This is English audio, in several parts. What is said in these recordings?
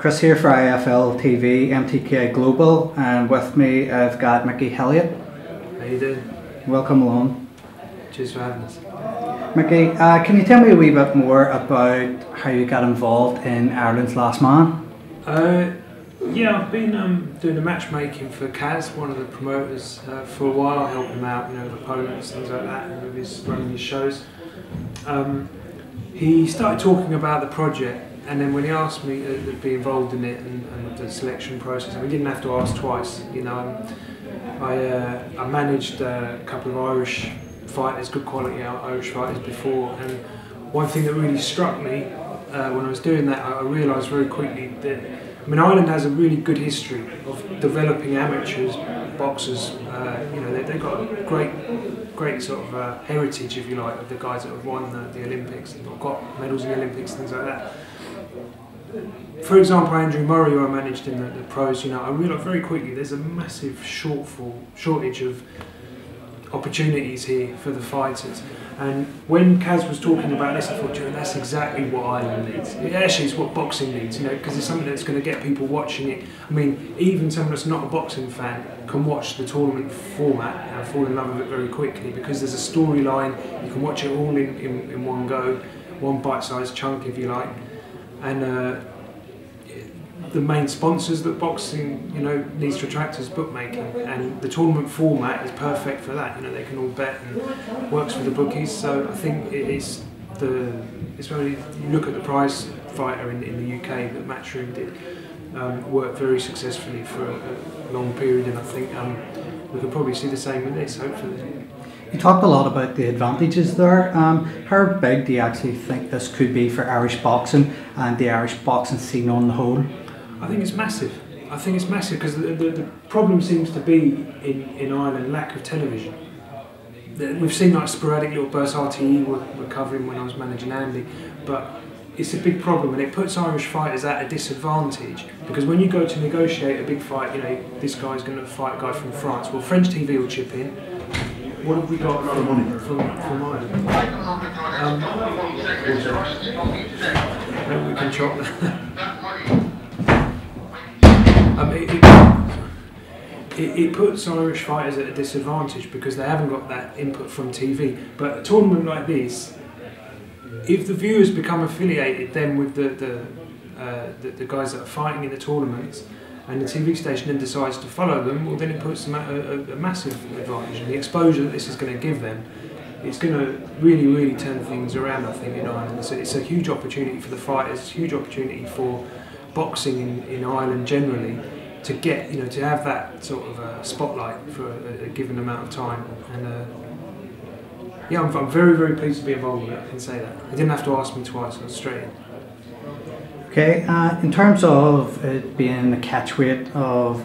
Chris here for IFL TV, MTK Global, and with me I've got Mickey Helliet. How you doing? Welcome along. Cheers for having us. Mickey, can you tell me a wee bit more about how you got involved in Ireland's Last Man? Yeah, I've been doing the matchmaking for Kaz, one of the promoters, for a while. I help him out, with opponents, things like that, and with his running his shows. He started talking about the project, and then when he asked me to be involved in it and the selection process, and we didn't have to ask twice. I managed a couple of Irish fighters, good quality Irish fighters before, and one thing that really struck me when I was doing that, I realised very quickly that Ireland has a really good history of developing amateurs, boxers. They've got a great sort of heritage, if you like, of the guys that have won the Olympics and got medals in the Olympics, things like that. For example, Andrew Murray, who I managed in the pros, I realised very quickly there's a massive shortage of opportunities here for the fighters. And when Kaz was talking about this, I thought, that's exactly what Ireland needs. Actually, it's what boxing needs, because it's something that's going to get people watching it. I mean, even someone that's not a boxing fan can watch the tournament format and fall in love with it very quickly, because there's a storyline. You can watch it all in one go, one bite-sized chunk, if you like. And the main sponsors that boxing, needs to attract is bookmaking, and the tournament format is perfect for that. They can all bet and works for the bookies. So I think it's when you look at the prize fighter in the UK that Matchroom did, worked very successfully for a long period, and I think we could probably see the same with this, hopefully. You talked a lot about the advantages there. How big do you actually think this could be for Irish boxing and the Irish boxing scene on the whole? I think it's massive. I think it's massive because the problem seems to be in Ireland, lack of television. We've seen like sporadic little bursts. RTE were covering when I was managing Andy, but it's a big problem, and it puts Irish fighters at a disadvantage, because when you go to negotiate a big fight, this guy's going to fight a guy from France. Well, French TV will chip in. What have we got from Ireland? Maybe we can chop that. It puts Irish fighters at a disadvantage because they haven't got that input from TV. But a tournament like this, if the viewers become affiliated then with the guys that are fighting in the tournaments, and the TV station then decides to follow them, well, then it puts them at a massive advantage. And the exposure that this is going to give them, it's going to really, really turn things around, I think, in Ireland. So it's a huge opportunity for the fighters, huge opportunity for boxing in Ireland generally, to get, to have that sort of spotlight for a given amount of time. And yeah, I'm very, very pleased to be involved with it, I can say that. They didn't have to ask me twice, I was straight in. Okay, in terms of it being a catchweight of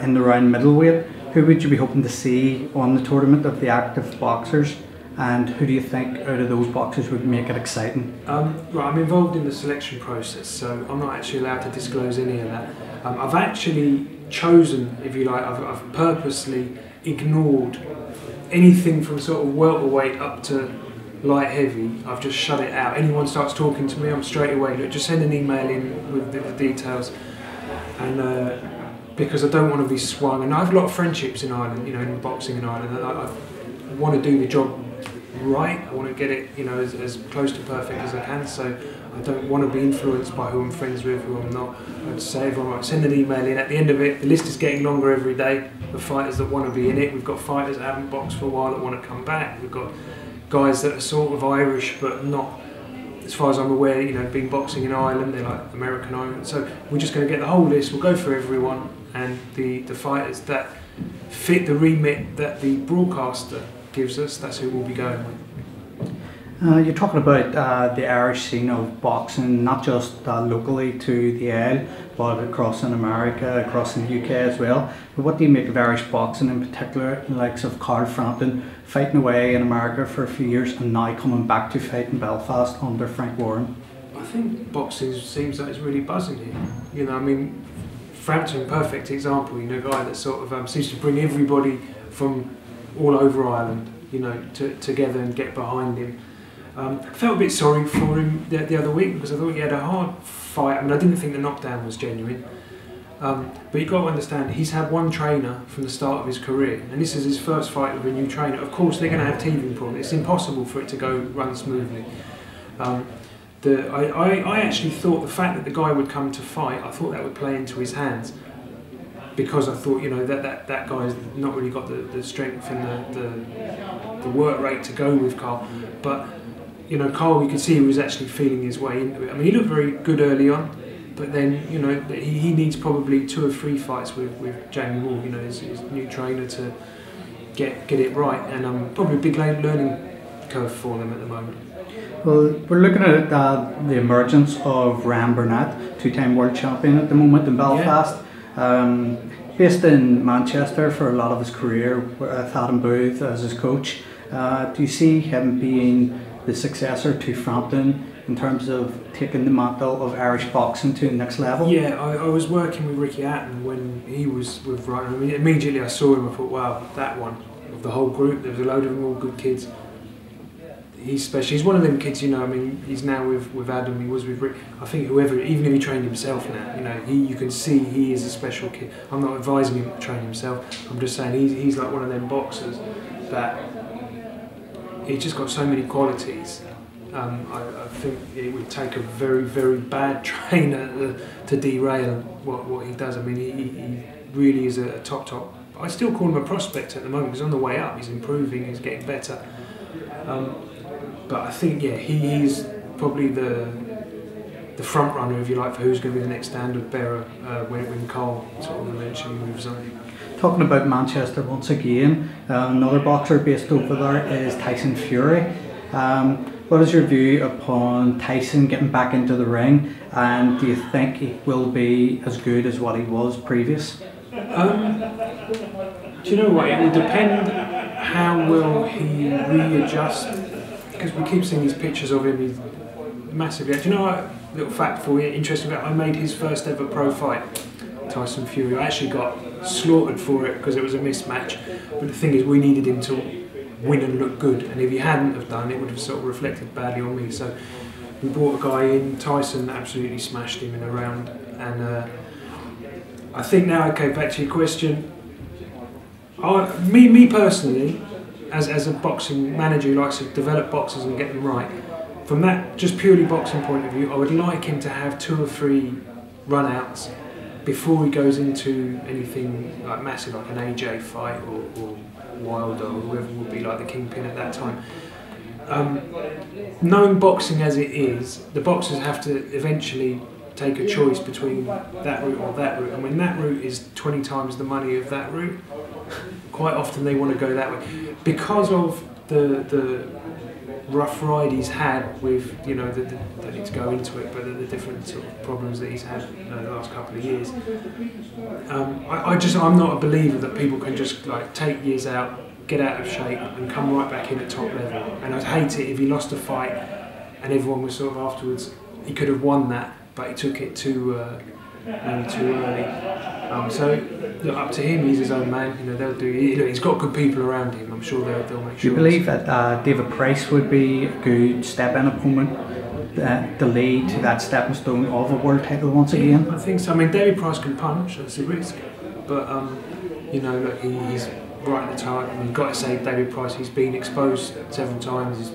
in the round middleweight, who would you be hoping to see on the tournament of the active boxers, and who do you think out of those boxers would make it exciting? Right, I'm involved in the selection process, so I'm not actually allowed to disclose any of that. I've actually chosen, if you like, I've purposely ignored anything from sort of welterweight up to light heavy. I've just shut it out. Anyone starts talking to me, I'm straight away, look, just send an email in with the details. And because I don't want to be swung, and I have a lot of friendships in Ireland, in boxing in Ireland. I want to do the job right. I want to get it, as close to perfect as I can. So I don't want to be influenced by who I'm friends with, who I'm not. I'd say everyone, right, send an email in. At the end of it, the list is getting longer every day. The fighters that want to be in it. We've got fighters that haven't boxed for a while that want to come back. We've got guys that are sort of Irish but not, as far as I'm aware, been boxing in Ireland, they're like American Ireland. So we're just going to get the whole list, we'll go for everyone, and the fighters that fit the remit that the broadcaster gives us, that's who we'll be going with. You're talking about the Irish scene of boxing, not just locally to the Isle, but across in America, across in the UK as well. But what do you make of Irish boxing in particular, the likes of Carl Frampton fighting away in America for a few years and now coming back to fight in Belfast under Frank Warren? I think boxing seems like it's really buzzing here. Frampton, perfect example, a guy that sort of seems to bring everybody from all over Ireland, together and get behind him. I felt a bit sorry for him the other week because I thought he had a hard fight. I mean, I didn't think the knockdown was genuine. But you've got to understand, he's had one trainer from the start of his career, and this is his first fight with a new trainer. Of course, they're going to have teething problems. It's impossible for it to run smoothly. I actually thought the fact that the guy would come to fight, I thought that would play into his hands, because I thought, you know, that guy's not really got the strength and the work rate to go with Carl. But you know, Carl, you could see he was actually feeling his way into it. I mean, he looked very good early on. But then, you know, he needs probably 2 or 3 fights with Jamie Wall, you know, his new trainer, to get it right, and probably a big learning curve for them at the moment. Well, we're looking at the emergence of Ryan Burnett, 2-time world champion at the moment in Belfast. Yeah. Based in Manchester for a lot of his career, with Adam Booth as his coach. Do you see him being the successor to Frampton in terms of taking the mantle of Irish boxing to the next level? Yeah, I was working with Ricky Hatton when he was with Ryan. I mean, immediately I saw him, I thought, wow, that one, of the whole group, there was a load of them, all good kids. He's special. He's one of them kids, you know, I mean, he's now with Adam, he was with Rick. I think whoever, even if he trained himself now, you know, you can see he is a special kid. I'm not advising him to train himself, I'm just saying he's like one of them boxers that he's just got so many qualities. I think it would take a very, very bad trainer to derail what he does. I mean, he really is a top. I still call him a prospect at the moment. He's on the way up. He's improving. He's getting better. But I think, yeah, he's probably the front runner, if you like, for who's going to be the next standard bearer when Carl sort of eventually moves on. Talking about Manchester once again, another boxer based over there is Tyson Fury. What is your view upon Tyson getting back into the ring, and do you think he will be as good as what he was previous? Do you know what, it will depend how well he readjusts, because we keep seeing these pictures of him, he's massively. Do you know what, little fact for you, interesting fact, I made his first ever pro fight, Tyson Fury. I actually got slaughtered for it because it was a mismatch, but the thing is, we needed him to win and look good, and if he hadn't have done, it would have sort of reflected badly on me. So we brought a guy in, Tyson absolutely smashed him in a round, and I think now, okay, back to your question, me personally, as a boxing manager who likes to develop boxers and get them right, from that just purely boxing point of view, I would like him to have 2 or 3 run-outs before he goes into anything like massive, like an AJ fight or Wilder or whoever would be like the kingpin at that time. Knowing boxing as it is, the boxers have to eventually take a choice between that route or that route, and when that route is 20 times the money of that route, quite often they want to go that way because of the rough ride he's had with, you know, don't need to go into it, but the different sort of problems that he's had the last couple of years. I'm not a believer that people can just like take years out, get out of shape and come right back in at top level. And I'd hate it if he lost a fight and everyone was sort of afterwards, he could have won that, but he took it too early. So look, up to him, he's his own man. You know, they'll do. He's got good people around him. I'm sure they'll make sure. Do you believe that David Price would be a good step-in opponent to lead to that stepping stone of a world title once again? I think so. I mean, David Price can punch. That's a risk, but you know, look, he's right at the time. I mean, you've got to say, David Price. He's been exposed several times. He's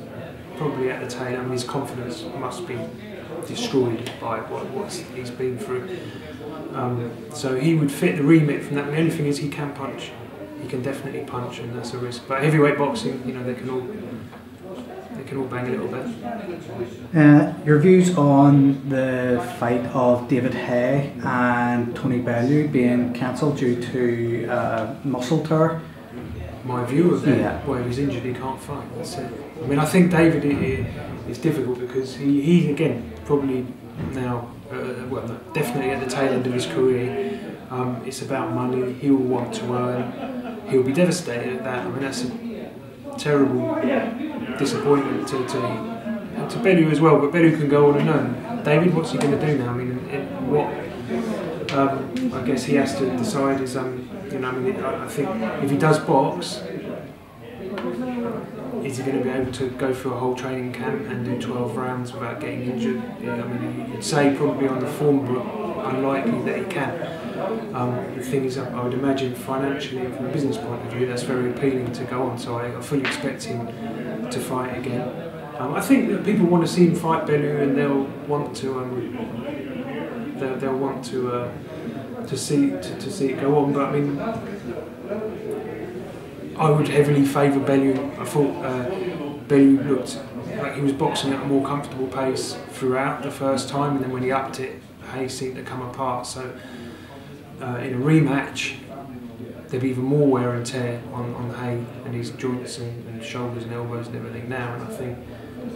probably at the tail. I mean, his confidence must be destroyed by what he's been through. So he would fit the remit from that. The only thing is he can punch. He can definitely punch, and that's a risk. But heavyweight boxing, you know, they can all bang a little bit. Your views on the fight of David Hay and Tony Bellew being cancelled due to muscle tear? My view of it, yeah. Well, he's injured, he can't fight, that's it. I mean, I think David is difficult because he again, probably now, well, definitely at the tail end of his career, it's about money, he will want to earn, he'll be devastated at that. I mean, that's a terrible disappointment to Bellew as well, but Bellew can go on and earn. David, what's he going to do now? I mean, I guess he has to decide is, you know, I mean, I think if he does box, is he going to be able to go through a whole training camp and do 12 rounds without getting injured? Yeah, I mean, you'd say probably on the form book, unlikely that he can. The thing is, I would imagine financially, from a business point of view, that's very appealing to go on. So I fully expect him to fight again. I think that people want to see him fight Bellew, and they'll want to see it go on. But I mean, I would heavily favour Bellew. I thought Bellew looked like he was boxing at a more comfortable pace throughout the first time, and then when he upped it, Hay seemed to come apart. So in a rematch, there'd be even more wear and tear on Hay and his joints and shoulders and elbows and everything now, and I think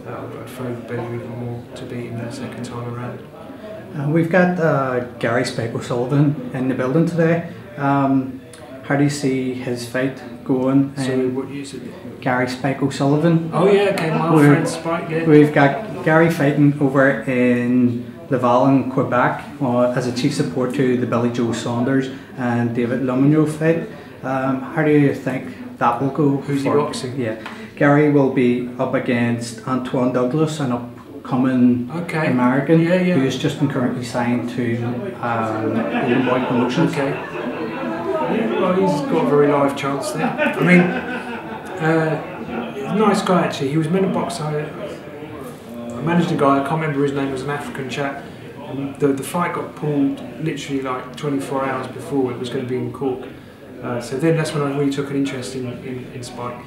I'd favour Bellew even more to beat him the second time around. We've got Gary Spike O'Sullivan in the building today. How do you see his fight going? So what you said? Gary Spike O'Sullivan. Oh yeah, okay, my old friend Spike, yeah. We've got Gary fighting over in Laval in Quebec as a chief support to the Billy Joe Saunders and David Lumigno fight. How do you think that will go? Who's he boxing? Yeah, Gary will be up against Antoine Douglas, an upcoming American who's just been currently signed to Golden Boy Promotions. Okay. Yeah, well, he's got a very live chance there. I mean, nice guy actually. He was meant to box. I managed a guy, I can't remember his name, was an African chap. The fight got pulled literally like 24 hours before it was going to be in Cork. So then that's when I really took an interest in Spike.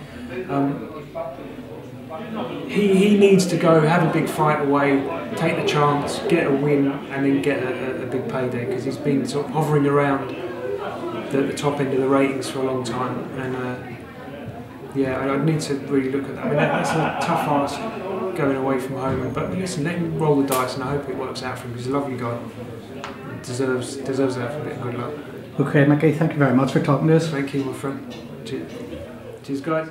He needs to go have a big fight away, take the chance, get a win, and then get a big payday, because he's been sort of hovering around the top end of the ratings for a long time. And yeah, I'd need to really look at that. I mean, that's a tough ask going away from home, but listen, let him roll the dice, and I hope it works out for him. He's a lovely guy. Deserves to have a bit of good luck. Okay, Mickey, thank you very much for talking to us. Thank you, my friend. Cheers guys.